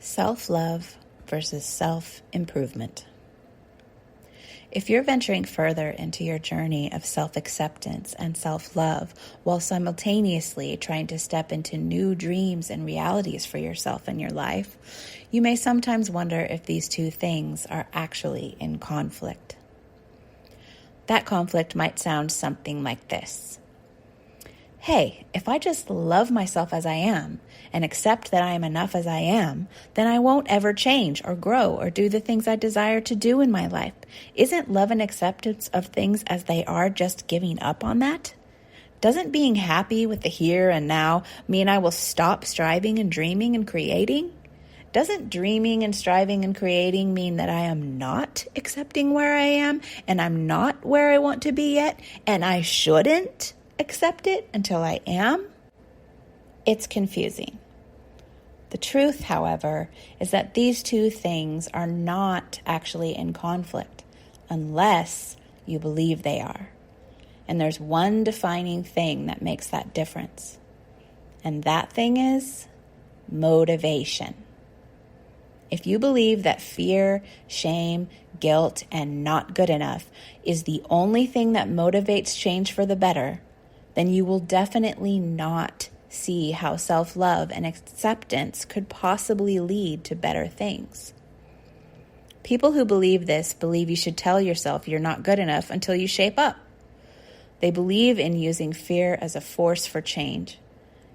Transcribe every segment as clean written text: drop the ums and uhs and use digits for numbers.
Self-love versus self-improvement. If you're venturing further into your journey of self-acceptance and self-love while simultaneously trying to step into new dreams and realities for yourself and your life, you may sometimes wonder if these two things are actually in conflict. That conflict might sound something like this. Hey, if I just love myself as I am and accept that I am enough as I am, then I won't ever change or grow or do the things I desire to do in my life. Isn't love and acceptance of things as they are just giving up on that? Doesn't being happy with the here and now mean I will stop striving and dreaming and creating? Doesn't dreaming and striving and creating mean that I am not accepting where I am and I'm not where I want to be yet and I shouldn't accept it until I am? It's confusing. The truth, however, is that these two things are not actually in conflict unless you believe they are. And there's one defining thing that makes that difference. And that thing is motivation. If you believe that fear, shame, guilt, and not good enough is the only thing that motivates change for the better, then you will definitely not see how self-love and acceptance could possibly lead to better things. People who believe this believe you should tell yourself you're not good enough until you shape up. They believe in using fear as a force for change,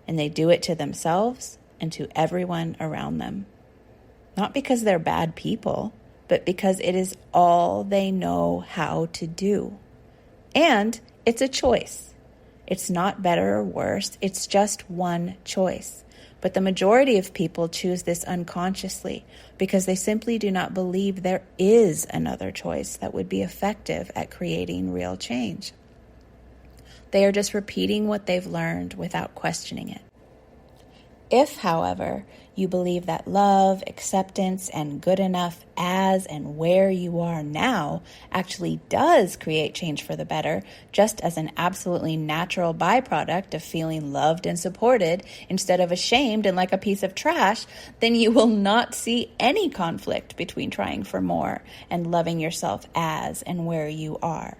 and they do it to themselves and to everyone around them. Not because they're bad people, but because it is all they know how to do. And it's a choice. It's not better or worse, it's just one choice. But the majority of people choose this unconsciously because they simply do not believe there is another choice that would be effective at creating real change. They are just repeating what they've learned without questioning it. If, however, you believe that love, acceptance, and good enough as and where you are now actually does create change for the better, just as an absolutely natural byproduct of feeling loved and supported instead of ashamed and like a piece of trash, then you will not see any conflict between trying for more and loving yourself as and where you are.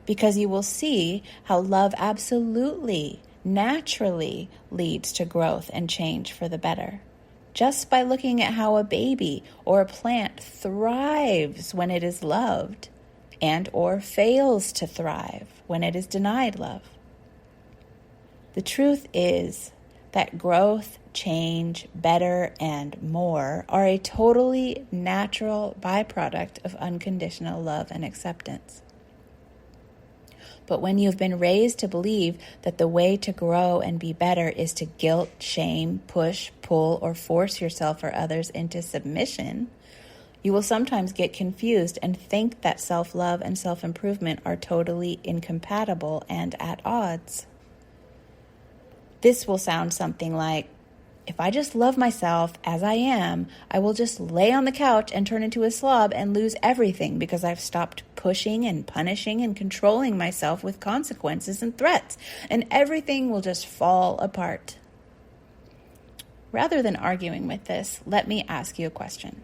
Because you will see how love absolutely naturally leads to growth and change for the better. Just by looking at how a baby or a plant thrives when it is loved and or fails to thrive when it is denied love. The truth is that growth, change, better, and more are a totally natural byproduct of unconditional love and acceptance. But when you've been raised to believe that the way to grow and be better is to guilt, shame, push, pull, or force yourself or others into submission, you will sometimes get confused and think that self-love and self-improvement are totally incompatible and at odds. This will sound something like, if I just love myself as I am, I will just lay on the couch and turn into a slob and lose everything because I've stopped pushing and punishing and controlling myself with consequences and threats, and everything will just fall apart. Rather than arguing with this, let me ask you a question.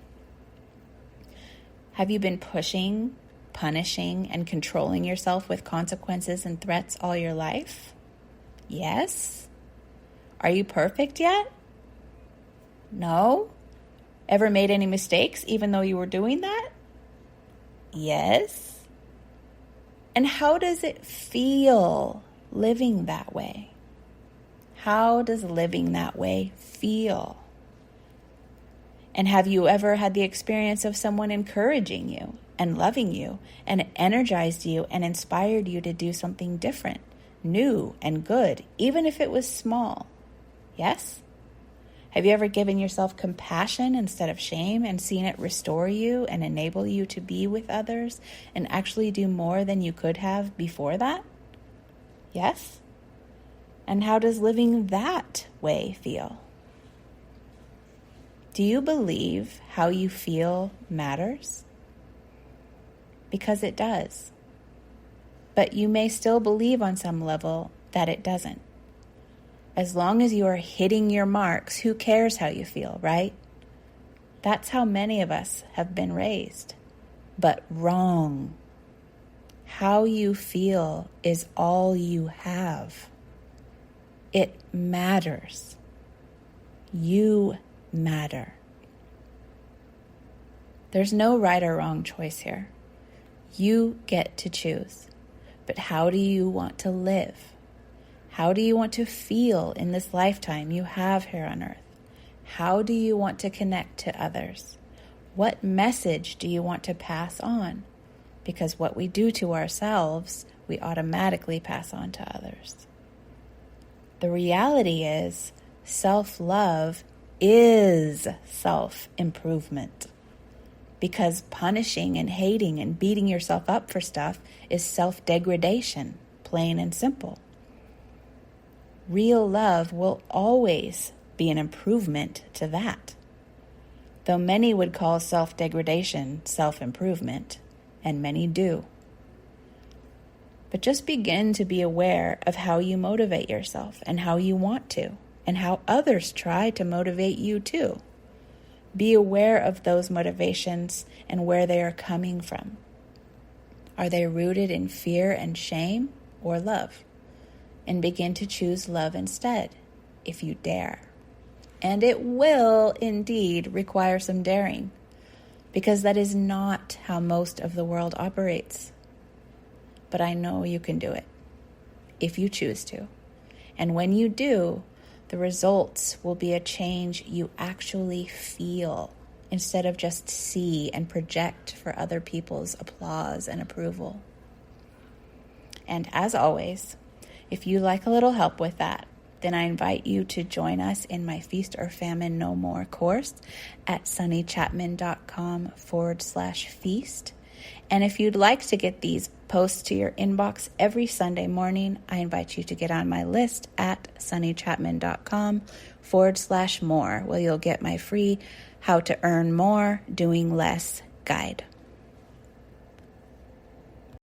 Have you been pushing, punishing, and controlling yourself with consequences and threats all your life? Yes? Are you perfect yet? No? Ever made any mistakes even though you were doing that? Yes. And how does it feel living that way? How does living that way feel? And have you ever had the experience of someone encouraging you and loving you and energized you and inspired you to do something different, new and good, even if it was small? Yes? Have you ever given yourself compassion instead of shame and seen it restore you and enable you to be with others and actually do more than you could have before that? Yes? And how does living that way feel? Do you believe how you feel matters? Because it does. But you may still believe on some level that it doesn't. As long as you are hitting your marks, who cares how you feel, right? That's how many of us have been raised. But wrong. How you feel is all you have. It matters. You matter. There's no right or wrong choice here. You get to choose. But how do you want to live? How do you want to feel in this lifetime you have here on earth? How do you want to connect to others? What message do you want to pass on? Because what we do to ourselves, we automatically pass on to others. The reality is, self-love is self-improvement. Because punishing and hating and beating yourself up for stuff is self-degradation, plain and simple. Real love will always be an improvement to that. Though many would call self-degradation self-improvement, and many do. But just begin to be aware of how you motivate yourself and how you want to, and how others try to motivate you too. Be aware of those motivations and where they are coming from. Are they rooted in fear and shame or love? And begin to choose love instead, if you dare. And it will indeed require some daring, because that is not how most of the world operates. But I know you can do it, if you choose to. And when you do, the results will be a change you actually feel, instead of just see and project for other people's applause and approval. And as always, if you like a little help with that, then I invite you to join us in my Feast or Famine No More course at sunnychapman.com/feast. And if you'd like to get these posts to your inbox every Sunday morning, I invite you to get on my list at sunnychapman.com/more, where you'll get my free How to Earn More, Doing Less guide.